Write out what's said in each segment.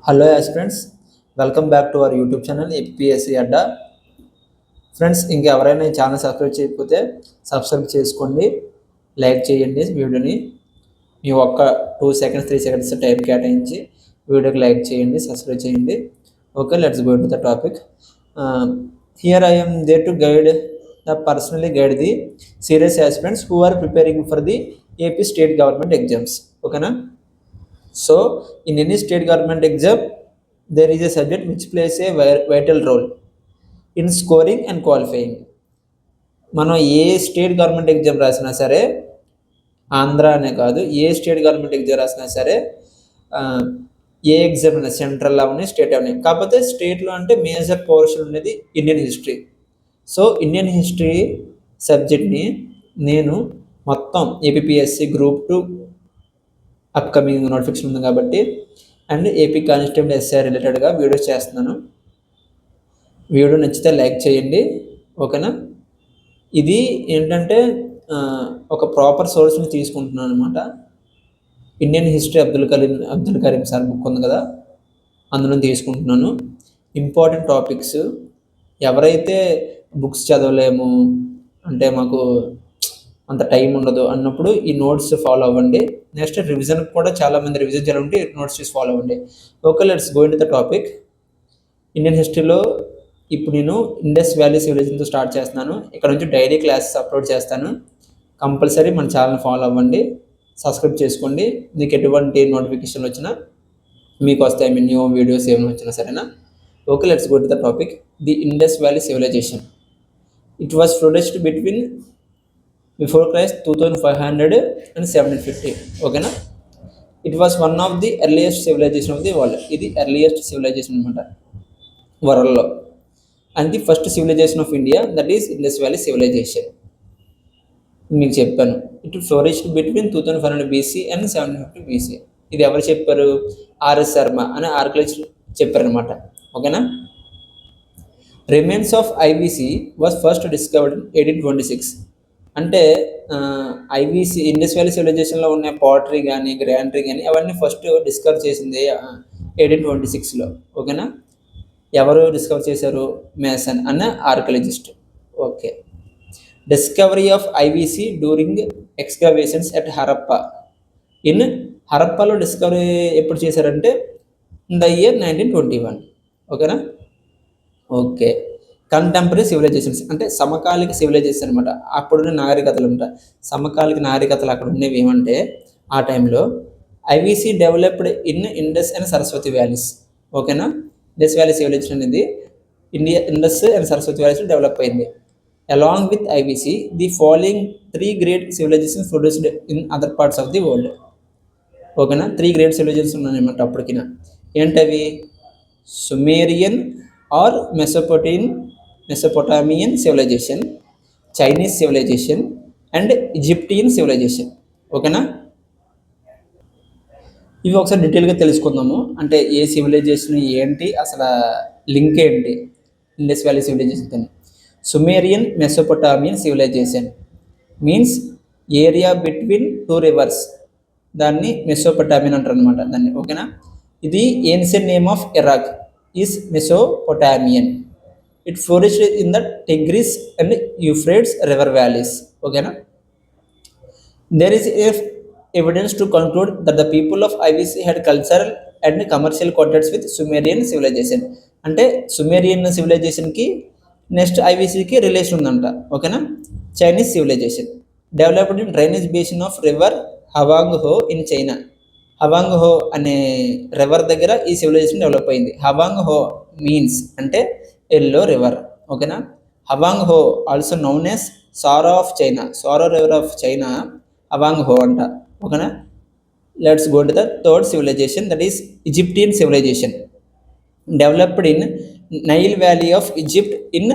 Hello aspirants, welcome back to our YouTube channel APSC Adda. Friends, ఇంకెవరైనా ఈ channel subscribe చేయకపోతే subscribe చేసుకోండి, like చేయండి వీడియోని. మీ ఒక్క 2 seconds 3 seconds టైం కేటాయించి వీడియోకి లైక్ చేయండి, సబ్స్క్రైబ్ చేయండి. Okay, let's go to the topic. Here I am there to personally guide the serious aspirants who are preparing for the AP state government exams. ఓకేనా? So, in any state government exam, there is a subject which plays a vital role in scoring and qualifying. మనం ఏ state government exam రాసినా సరే, ఆంధ్ర అనే కాదు, ఏ state government exam రాసినా సరే, ఏ exam అయినా central అవని state అవని, కాకపోతే స్టేట్లో అంటే మేజర్ పోర్షన్ అనేది Indian history. So Indian history సబ్జెక్ట్ని నేను మొత్తం ఏపీఎస్సీ గ్రూప్ 2 అప్కమింగ్ నోటిఫికేషన్ ఉంది కాబట్టి అండ్ ఏపీ కానిస్టేబుల్ ఎస్ఐ రిలేటెడ్గా వీడియోస్ చేస్తున్నాను. వీడియో నచ్చితే లైక్ చేయండి. ఓకేనా? ఇది ఏంటంటే ఒక ప్రాపర్ సోర్స్ని తీసుకుంటున్నాను అనమాట. Indian history Abdul Karim sir book ఉంది కదా, అందులో తీసుకుంటున్నాను. ఇంపార్టెంట్ టాపిక్స్, ఎవరైతే బుక్స్ చదవలేము అంటే మాకు అంత టైం ఉండదు అన్నప్పుడు ఈ నోట్స్ ఫాలో అవ్వండి. నెక్స్ట్ రివిజన్ కూడా చాలామంది రివిజన్ చేయాలంటే నోట్స్ చూసి ఫాలో అవ్వండి. Okay, let's go in to the topic. Indian హిస్టరీలో ఇప్పుడు నేను ఇండస్ వ్యాలీ సివిలైజేషన్తో స్టార్ట్ చేస్తున్నాను. ఇక్కడ నుంచి డైలీ క్లాసెస్ అప్లోడ్ చేస్తాను. కంపల్సరీ మన ఛానల్ ఫాలో అవ్వండి, సబ్స్క్రైబ్ చేసుకోండి. మీకు ఎటువంటి నోటిఫికేషన్లు వచ్చినా మీకు వస్తాయి, న్యూ వీడియోస్ ఏమైనా వచ్చినా సరేనా. Okay, let's go to the topic. The Indus valley civilization. It was flourished between before Christ 2500 and 750. ఓకేనా? It was one of the earliest civilization of the world. ఇది ఎర్లియస్ట్ సివిలైజేషన్ అనమాట వరల్డ్లో. And the first civilization of India, that is Indus valley civilization. మీకు చెప్పాను, it flourished between 2500 BC and 750 BC. ఇది ఎవరు చెప్పారు? RS Sharma అనే ఆర్కియాలజిస్ట్ చెప్పారనమాట. ఓకేనా? Remains of IBC was first discovered in 1826. అంటే ఐబీసీ ఇండస్ వ్యాలీ సివిలైజేషన్లో ఉన్న పాటరీ కానీ గ్రాండరీ కానీ అవన్నీ ఫస్ట్ డిస్కవర్ చేసింది 1826లో. ఓకేనా? ఎవరు డిస్కవర్ చేశారు? మేసన్ అన్న archaeologist. Okay. Discovery of IVC during excavations at Harappa. In హరప్పాలో డిస్కవరీ ఎప్పుడు చేశారంటే ఇన్ ద ఇయర్ 1921. ఓకేనా? ఓకే. కంటెంపరీ సివిలైజేషన్స్ అంటే సమకాలిక సివిలైజేషన్ అనమాట. అప్పుడున్న నాగరికతలు ఉంటాయి, సమకాలిక నాగరికతలు అక్కడ ఉన్నవి ఏమంటే ఆ టైంలో IVC developed in Indus and Saraswati valleys. ఓకేనా? ఇండస్ వ్యాలీ సివిలైజేషన్ అనేది Indus and Saraswati valleys develop అయింది. Along with IVC the following 3 great civilizations produced in other parts of the world. ఓకేనా? 3 great civilizations ఉన్నాయన్నమాట అప్పటికినా. ఏంటవి? Sumerian or Mesopotamian civilization, Chinese civilization and Egyptian civilization. ఓకేనా? ఇవి ఒకసారి డీటెయిల్గా తెలుసుకుందాము. అంటే ఏ సివిలైజేషన్ ఏంటి, అసలు లింక్ ఏంటి ఇండస్ వ్యాలీ సివిలైజేషన్తో. Sumerian Mesopotamian civilization means area between 2 rivers, దాన్ని మెసోపొటామియన్ అంటారు అనమాట దాన్ని. ఓకేనా? ఇది ancient name of Iraq is Mesopotamian. It flourished in the Tigris and Euphrates river valleys. ఓకేనా? There is evidence to conclude that the people of IVC had cultural and commercial contacts with Sumerian civilization. అంటే Sumerian సివిలైజేషన్కి next ఐబీసీకి relation ఉందంట. ఓకేనా? Chinese civilization developed in drainage basin of river హవాంగ్ హో in China. Hwang హో అనే river దగ్గర ఈ సివిలైజేషన్ డెవలప్ అయింది. హవాంగ్ హో మీన్స్ అంటే ఎల్లో రివర్. ఓకేనా? Hwang Ho also known as sorrow of China. Sorrow river of China Hwang Ho అంట. ఓకేనా? Let's go to the third civilization, that is Egyptian civilization developed in Nile valley of Egypt in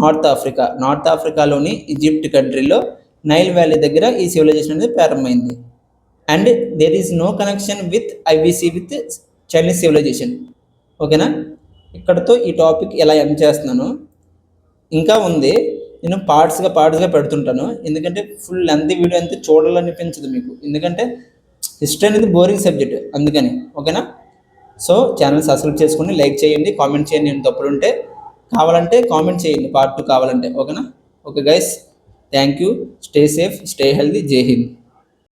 North Africa. North ఆఫ్రికాలోని Egypt కంట్రీలో Nile valley దగ్గర ఈ సివిలైజేషన్ అనేది ప్రారంభమైంది. And there is no connection with IVC with Chinese civilization. ఓకేనా? ఇక్కడతో ఈ టాపిక్ ఎలా ఎండ్ చేస్తున్నాను. ఇంకా ఉంది, నేను పార్ట్స్గా పెడుతుంటాను. ఎందుకంటే ఫుల్ లెంత్ వీడియో అంతే చూడాలనిపించదు మీకు, ఎందుకంటే హిస్టరీ అనేది బోరింగ్ సబ్జెక్ట్ అందుకని. ఓకేనా? సో ఛానల్ సబ్స్క్రైబ్ చేసుకుని లైక్ చేయండి, కామెంట్ చేయండి, నేను తప్పులుంటే కావాలంటే కామెంట్ చేయండి, పార్ట్ 2 కావాలంటే. ఓకేనా? Okay guys, thank you, stay safe, stay healthy, జై హింద్.